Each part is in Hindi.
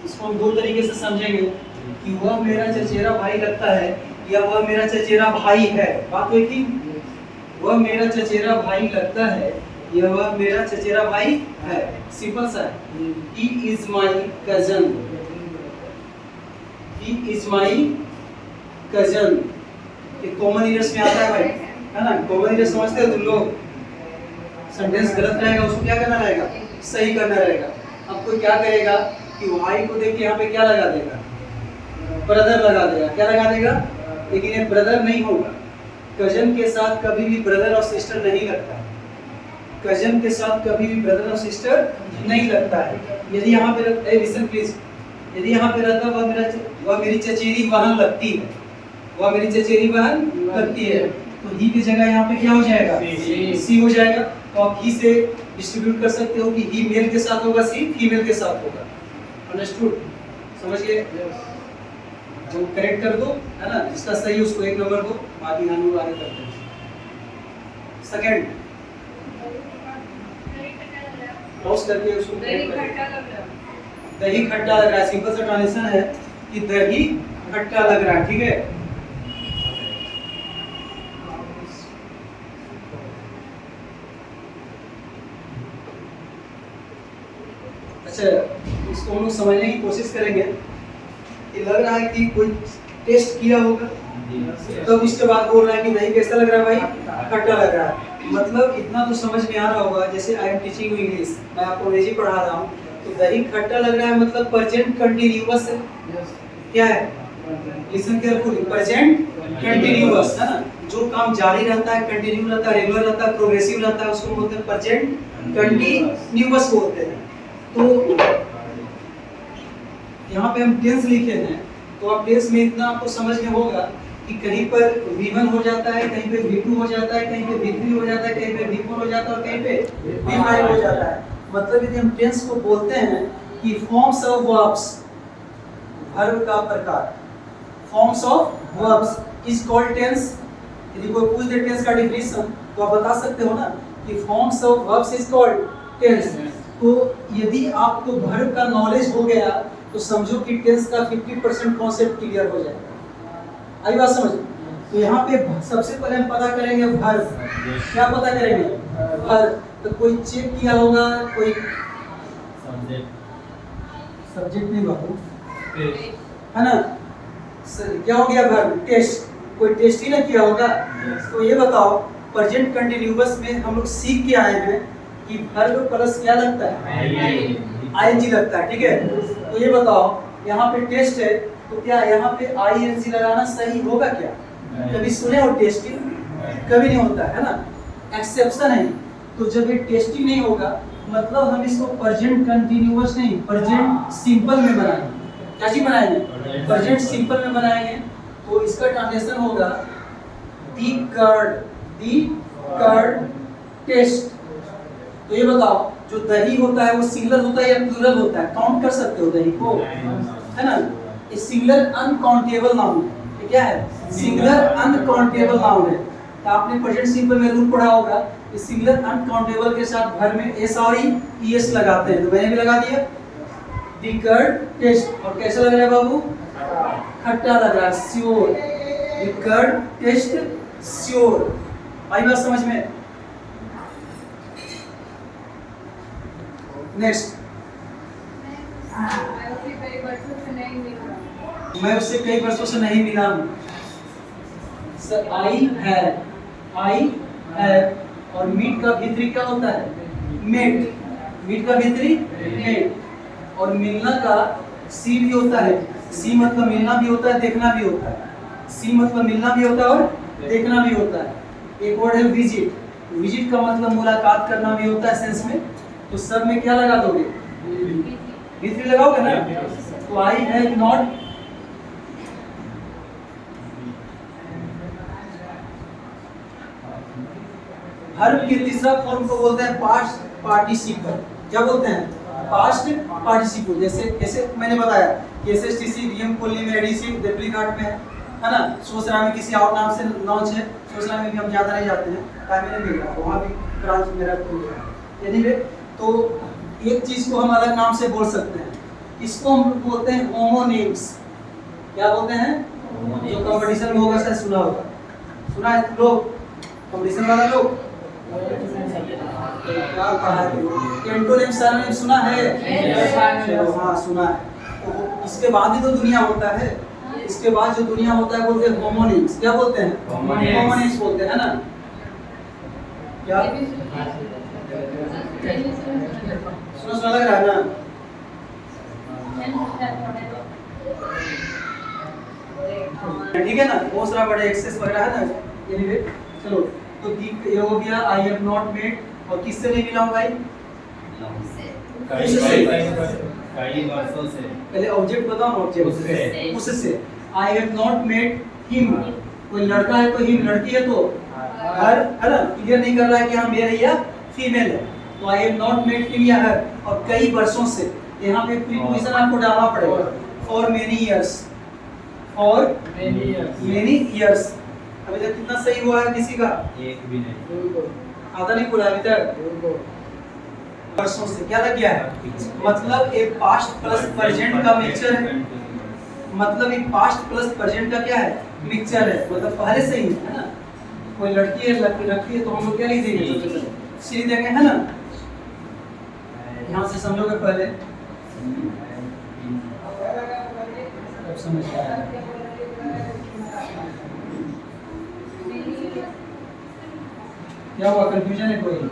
इसको हम दो तरीके से समझेंगे कि वह मेरा चचेरा भाई लगता है या वह मेरा चचेरा भाई है। बात हुई थी, वह मेरा चचेरा भाई लगता है या वह मेरा चचेरा भाई है। सिंपल सा है। He is my cousin. He is my cousin. ये कॉमन ईयर्स में आता है भाई, है ना। कॉमन ईयर्स समझते हो तुम लोग। सेंटेंस गलत रहेगा उसको क्या करना रहेगा, सही करना रहेगा। अब कोई क्या करेगा कि भाई को देख के यहाँ पे क्या लगा देगा, ब्रदर लगा देगा। क्या लगा देगा, लेकिन ये ब्रदर नहीं होगा। कजन के साथ कभी भी ब्रदर और सिस्टर नहीं लगता। कजन के साथ कभी भी ब्रदर और सिस्टर नहीं लगता है। यदि यहाँ पे लिसन प्लीज, यदि यहाँ पे रहता वह मेरी चचेरी बहन लगती है, वह मेरी चचेरी बहन लगती है, तो ही की जगह यहाँ पे क्या हो जाएगा, सी हो जाएगा। तो आप ही से डिस्ट्रीब्यूट कर सकते हो कि ही मेल के साथ होगा, सी फीमेल के साथ होगा। अंडरस्टूड, समझ गए। जो करेक्ट कर दो, है ना, जिसका सही उसको 1 नंबर दो, बाकी हम लोग आगे करते हैं। सेकंड क्रॉस करके उसको करेक्ट करें। दही खट्टा लग रहा है, सिंपल सा ट्रांजिशन है कि दही खट्टा लग रहा है, ठीक है। अच्छा, इसको हम लोग समझने की कोशिश करेंगे। ये लग रहा है कि कोई टेस्ट किया होगा, तब उसके बाद बोल रहा है कि दही कैसा लग रहा है भाई, खट्टा लग रहा है। मतलब इतना तो समझ में आ रहा होगा, जैसे I am teaching you English, मैं आपको अंग्रेजी पढ़ा रहा हूँ, तो दही खट्टा लग रहा है मतलब प्रेजेंट कंटीन्यूअस है। क्या है, लिसन केयरफुली, प्रेजेंट कंटीन्यूअस, है ना। जो काम जारी रहता है, कंटिन्यू रहता है, रेगुलर रहता है, प्रोग्रेसिव रहता है, उसको बोलते हैं प्रेजेंट कंटीन्यूअस बोलते हैं। तो यहाँ पे हम टेंस लिखे हैं, तो आप टेंस में इतना आपको समझ में होगा कि कहीं पर V1 हो जाता है, कहीं पे V2 हो जाता है, कहीं पे V3 हो जाता है, कहीं पे V4 हो जाता है और कहीं पे V5 हो जाता है। मतलब यदि हम टेंस को बोलते हैं कि फॉर्म्स ऑफ वर्ब्स, वर्ब का प्रकार, forms of verbs is called tense. यदि कोई पूछ दे टेंस का डेफिनेशन तो आप बता सकते हो ना कि forms of verbs is called tense. तो यदि आपको वर्ब का नॉलेज हो गया तो समझो कि टेंस का 50% कॉन्सेप्ट क्लियर हो जाएगा। आई बात समझ। तो यहाँ पे सबसे पहले हम पता करेंगे वर्ब। क्या पता करेंगे, वर्ब। तो कोई चेक किया होगा, कोई सब्जेक्ट नहीं बाबू, है ना। क्या हो गया वर्ब, टेस्ट। कोई टेस्ट ही ना किया होगा। तो ये बताओ, प्रेजेंट कंटीन्यूअस में हम लोग सीख के आए हैं कि वर्ब प्लस क्या लगता है, आईएनजी लगता है, ठीक है। तो ये बताओ, यहाँ पे टेस्ट है, तो क्या यहाँ पे आईएनजी लगाना सही होगा क्या? कभी सुने हो टेस्टिंग? कभी नहीं होता है ना, एक्सेप्शन है। तो जब ये टेस्टिंग नहीं होगा, मतलब हम इसको प्रेजेंट कंटीन्यूअस नहीं, प्रेजेंट सिंपल में बनाएंगे। क्या चीज बनाएंगे, प्रेजेंट सिंपल में बनाएंगे। तो इसका ट्रांसलेशन होगा दी कर्ड टेस्ट। तो ये बताओ, जो दही होता है वो सिंगुलर होता है या प्लूरल होता है? काउंट कर सकते हो दही को, है ना। ये सिंगुलर अनकाउंटेबल नाउन है। ये क्या है, सिंगुलर अनकाउंटेबल नाउन है। तो आपने प्रेजेंट सिंपल में रूल पढ़ा होगा, ये सिंगुलर अनकाउंटेबल के साथ भर में एस और ईएस लगाते हैं। तो मैंने भी लगा दिया दी कर्ड टेस्ट। और कैसा लग रहा है बाबू, खट्टा लग रहा है, श्योर। दी कर्ड टेस्ट श्योर। आई बात समझ में। नेक्स्ट, मैं उससे कई वर्षों से नहीं मिला हूँ। सर आई है और मीट का भीतरी क्या होता है, मेट। मीट का भीतरी मेट। और मिलना का सी भी होता है। सी मतलब मिलना भी होता है, देखना भी होता है। सी मतलब मिलना भी होता है और देखना भी होता है। एक वर्ड है विजिट। विजिट का मतलब मुलाकात करना भी होता है सेंस में। तो सब में क्या लगा दोगे, भीतरी लगाओगे ना। तो आई हैव नॉट, वर्ब के तीसरा फॉर्म को बोलते हैं पास्ट पार्टिसिपल। क्या बोलते हैं, पास्ट पार्टिसिपल। जैसे मैंने बताया कि एसएसटीसी डीएम कॉलोनी में एडीसी देपलीघाट में है ना। सोसरा में किसी और नाम से लॉन्च है। सोसरा में भी हम ज़्यादा नहीं जाते हैं, टाइम नहीं मिल रहा, वहाँ भी ब्रांच मेरा खुल रहा है। एनीवे, तो एक चीज़ को हम अलग नाम से बोल सकते हैं। इसको हम बोलते हैं होमोनिम्स। क्या बोलते हैं? जो कंपटीशन में होगा शायद सुना होगा, सुना है लोग कंपटीशन वाला लोग क्या पढ़ा है? एंटोनिम सरनेम सुना है? हाँ सुना है। तो इसके बाद ही तो दुनिया होता है, इसके बाद जो दुनिया होता है बोलते हैं होमोनिम्स। क्या बोलते हैं? होमोनिम्स बोलते हैं ना। क्या सुना लग रहा है ना? ठीक है ना, बहुत सारा बड़े एक्सेस वगैरह है ना। एनीवे चलो, तो ये हो गया आई हैव नॉट मेड। और किससे नहीं मिला हूं भाई? कई वर्षों से। पहले ऑब्जेक्ट बताओ ना, ऑब्जेक्ट उससे। I have not made him. कोई लड़का है तो हिम, लड़की है तो हर, है ना। क्लियर नहीं कर रहा है कि हम मेल है या फीमेल है। तो I have not made him या हर, और कई वर्षों से। यहाँ पे प्रीपोजिशन आपको डालना पड़ेगा। For many years, for many years. अभी तक कितना सही हुआ है किसी का? एक भी नहीं, आधा नहीं पूरा अभी तक। वर्षों से क्या लग गया है? मतलब एक पास्ट प्लस प्रेजेंट का मिक्सचर है। मतलब एक पास्ट प्लस प्रेजेंट का क्या है? मिक्सचर है। मतलब पहले से ही है ना। कोई लड़की है रखी है तो हम लोग क्या लिख देंगे? सबसे पहले सी देंगे, है ना। यहाँ से समझोगे पहले, अब समझ आया। क्या हुआ? कंफ्यूजन है कोई?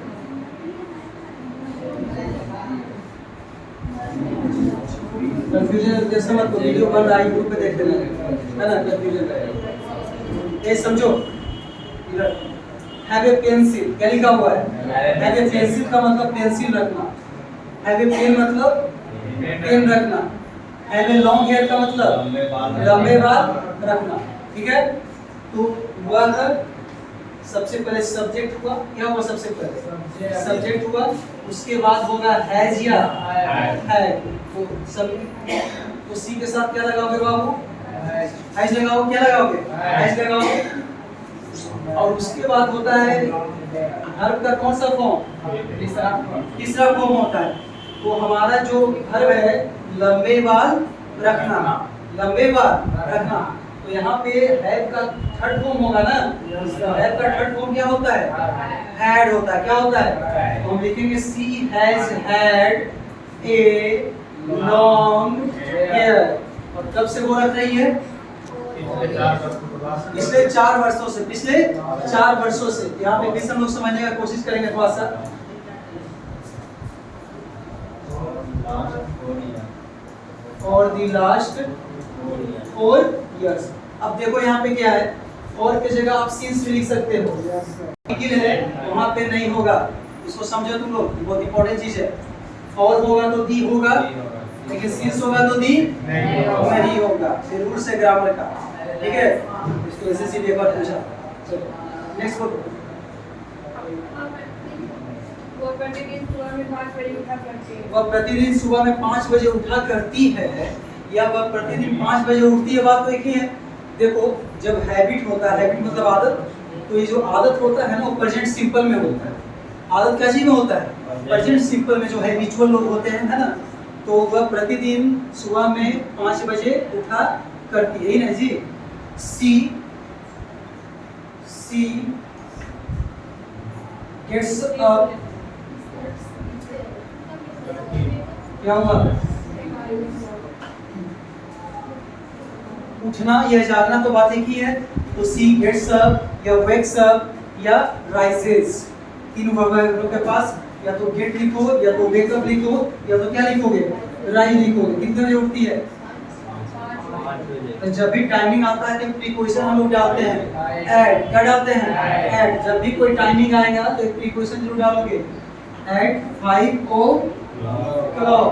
कंफ्यूजन जैसे मत को वीडियो बंद आई यूट्यूब पे देख लेना, है ना। कंफ्यूजन है ये समझो। इधर हैव ए पेंसिल क्या लिखा हुआ है? हैव ए पेंसिल का मतलब पेंसिल रखना। हैव ए पेन मतलब पेन रखना। हैव ए लॉन्ग हेयर का मतलब लंबे बाल रखना। ठीक है, तो वह सबसे पहले सब्जेक्ट हुआ। क्या हुआ सबसे पहले? सब्जेक्ट हुआ। उसके बाद होगा हैज या है। तो सब तो सी के साथ क्या लगाओगे बाबू? हैज लगाओ। क्या लगाओगे? हैज लगाओगे। और उसके बाद होता है वर्ब का कौन सा फॉर्म? तीसरा फॉर्म होता है। तो हमारा जो वर्ब है लंबे बाल रखना, लंबे बाल रखना। तो यहाँ पे हैव का थर्ड फॉर्म होगा ना। हैव का थर्ड फॉर्म क्या होता है? हैड होता है। क्या होता है? तो हम लिखेंगे she has had a long hair. और कब से वो रख रही है? पिछले 4 वर्षों से। पिछले 4 वर्षों से। यहाँ पे भी हम लोग समझने का कोशिश करेंगे थोड़ा सा। और द लास्ट 4 years। अब देखो यहाँ पे क्या है? और की जगह आप सिंस भी लिख सकते हो। है वहाँ पे नहीं होगा, इसको समझो तुम लोग, बहुत इंपॉर्टेंट चीज है। और होगा तो दी होगा, लेकिन सिंस होगा तो दी नहीं होगा। ये रूल्स है ग्रामर का। ठीक है, इसको ऐसे सीधे एक बार पूछा। चलो नेक्स्ट बोलो। वो प्रतिदिन सुबह में 5 बजे उठा करती है। वह प्रतिदिन सुबह में 5 बजे उठा करती है, या वह प्रतिदिन 5 बजे उठती है, बात तो एक ही है। देखो जब हैबिट होता है, हैबिट मतलब आदत, तो ये जो आदत होता है ना वो प्रेजेंट सिंपल में होता है। आदत क्या चीज में होता है? प्रेजेंट सिंपल में। जो हैबिचुअल लोग होते हैं, है ना, तो वह प्रतिदिन सुबह में 5 बजे उठा करती है, यही ना जी। सी गेट्स अप। क्या हुआ? उठना या जागना तो बात एक ही है। तो सी गेट्स अप या वेक्स अप या राइजेस, तीनों वर्ब के पास या तो गेट लिखो, या तो वेक अप लिखो, या तो क्या लिखोगे? राइज लिखोगे। कितने बजे उठती है? तो जब भी टाइमिंग आता है तो प्रीपोजिशन हम लोग डालते हैं एट। क्या डालते हैं? एट। जब भी कोई टाइमिंग आएगा तो एक प्रीपोजिशन जरूर डालोगे। At 5 o'clock।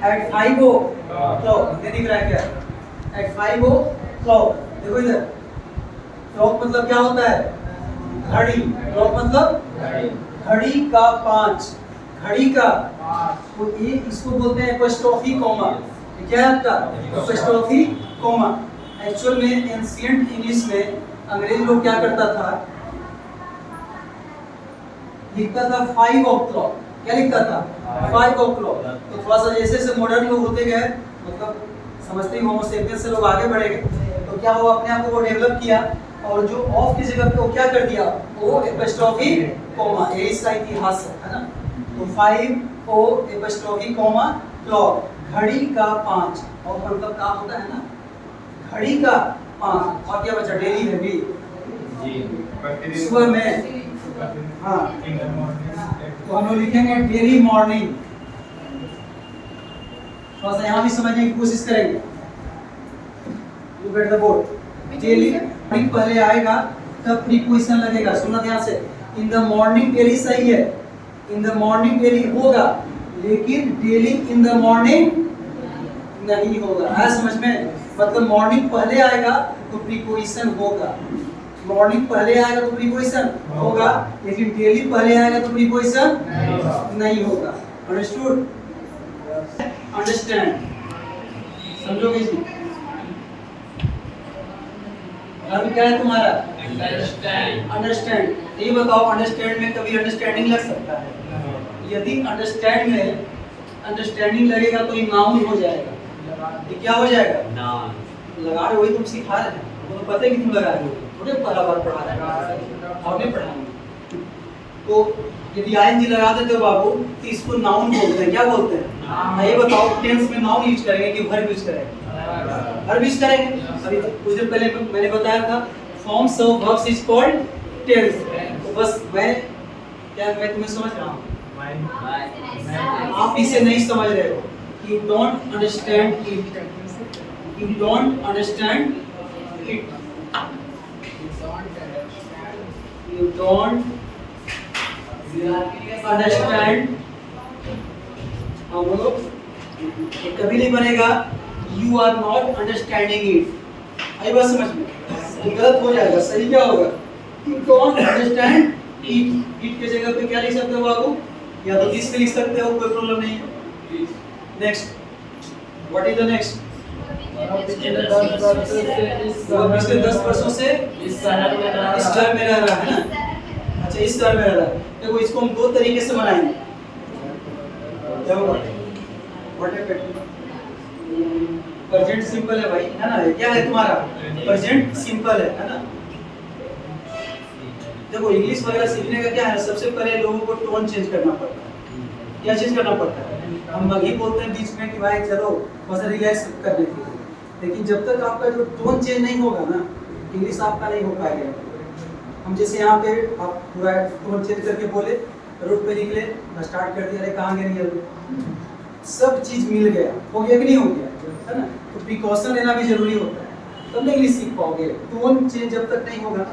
At 5 o'clock। ये दिख रहा है क्या? Eight 5 o'clock। देखो इधर, क्लॉक मतलब क्या होता है? घड़ी। क्लॉक मतलब घड़ी का 5, घड़ी का। तो ये इसको बोलते हैं एपोस्ट्रोफी कॉमा। ये क्या है आपका? Apostrophe comma. एक्चुअल में एंशिएंट इंग्लिश में अंग्रेज लोग क्या करता था, लिखता था 5 o'clock। क्या लिखता था 5 o'clock। तो थोड़ा सा जैसे जैसे मॉडर्न लोग होते गए, मतलब समझते ही होमो सेपियंस से लोग आगे बढ़े गए, तो क्या हुआ, अपने आप को वो डेवलप किया और जो ऑफ की जगह पे वो क्या कर दिया, ओ एपोस्ट्रोफी कॉमा, यही इसका इतिहास है ना। तो 5 ओ एपोस्ट्रोफी कॉमा क्लॉक, घड़ी का 5, और मतलब का होता है ना घड़ी का 5, और क्या बचा डेली है भी जी सुबह में, हाँ तो हम लोग लिखेंगे डेली मॉर्निंग। थोड़ा सा यहाँ भी समझने की कोशिश करेंगे। Look at the board, daily morning पहले आएगा तब प्रीपोजिशन लगेगा, सुनना ध्यान से। इन द मॉर्निंग डेली सही है, इन द मॉर्निंग डेली होगा, लेकिन डेली इन द मॉर्निंग नहीं होगा। है समझ में? मतलब मॉर्निंग पहले आएगा तो प्रीपोजिशन होगा, मॉर्निंग पहले आएगा तो प्रीपोजिशन होगा, लेकिन डेली पहले आएगा तो प्रीपोजिशन नहीं होगा। अंडरस्टूड? अंडरस्टैंड, समझोगे जी? अब क्या है तुम्हारा अंडरस्टैंड। ये बताओ, अंडरस्टैंड में कभी अंडरस्टैंडिंग लग सकता है? यदि अंडरस्टैंड में अंडरस्टैंडिंग लगेगा तो ये नाउन हो जाएगा। ये क्या हो जाएगा? नाउन। लगा रहे, वही तुम सिखा रहे हैं, तो पता है कि तुम लगा रहे हो, थोड़े पहला बार पढ़ा रहे हैं और भी पढ़ाएंगे। तो यदि आईएनजी लगा देते हो बाबू तो इसको नाउन बोलते हैं। क्या बोलते हैं? ये बताओ, टेंस में नाउन यूज करेंगे कि वर्ब यूज करेंगे? वर्ब यूज करेंगे। अभी कुछ देर पहले मैंने बताया था forms of verbs is called tense. तो बस मैं तुम्हें समझ रहा हूँ, आप इसे नहीं समझ रहे हो। You don't understand it, you don't understand it, you don't understand। हम लोग ये कभी नहीं बनेगा you are not understanding it। आई बात समझ में? ये गलत हो जाएगा। सही क्या होगा? you don't understand it। it के जगह पे क्या लिख सकते हो बाबू? या तो this पे लिख सकते हो, कोई प्रॉब्लम नहीं है। Next, what is the next? पिछले 10 वर्षों से इस शहर में रह रहा है ना। अच्छा, इस शहर में रह रहा है। देखो इसको हम दो तरीके से बनाएंगे। क्या होगा? प्रेजेंट सिंपल है भाई, है ना? क्या है तुम्हारा? प्रेजेंट सिंपल है ना? देखो इंग्लिश वगैरह सीखने का क्या है, सबसे पहले लोगों को टोन चेंज करना पड़ता है। क्या चेंज करना पड़ता है? हम मगी बोलते हैं बीच में कि भाई चलो थोड़ा सा रिलैक्स करने के लिए, लेकिन जब तक आपका जो टोन चेंज नहीं होगा ना, इंग्लिश आपका नहीं हो पाएगा। हम जैसे यहाँ पे आप पूरा टोन चेंज करके बोले, रोड पे निकले, स्टार्ट कर दिया, अरे कहाँ गए निकल, सब चीज़ मिल गया, हो गया कि नहीं हो गया, है ना? तो प्रिकॉशन लेना भी जरूरी होता है, तब नहीं इंग्लिश सीख पाओगे। टोन चेंज जब तक नहीं होगा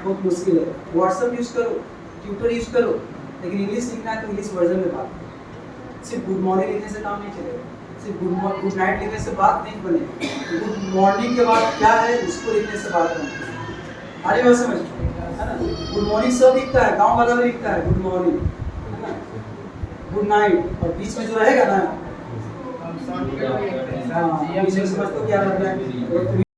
बहुत मुश्किल है। व्हाट्सएप यूज़ करो, ट्विटर यूज़ करो, लेकिन इंग्लिश सीखना है तो इंग्लिश वर्जन में बात करो। सिर्फ गुड मॉर्निंग लिखने से काम नहीं चलेगा, सिर्फ गुड नाइट लिखने से बात नहीं बनेगी। गुड मॉर्निंग के बाद क्या है उसको लिखने से बात बनेगी। आगे बात समझ, है ना? गुड मॉर्निंग सब लिखता है, गाँव वाला भी लिखता है गुड मॉर्निंग, है ना? गुड नाइट, और बीच में जो रहेगा ना, हाँ बीच में समझते हो क्या रहता है?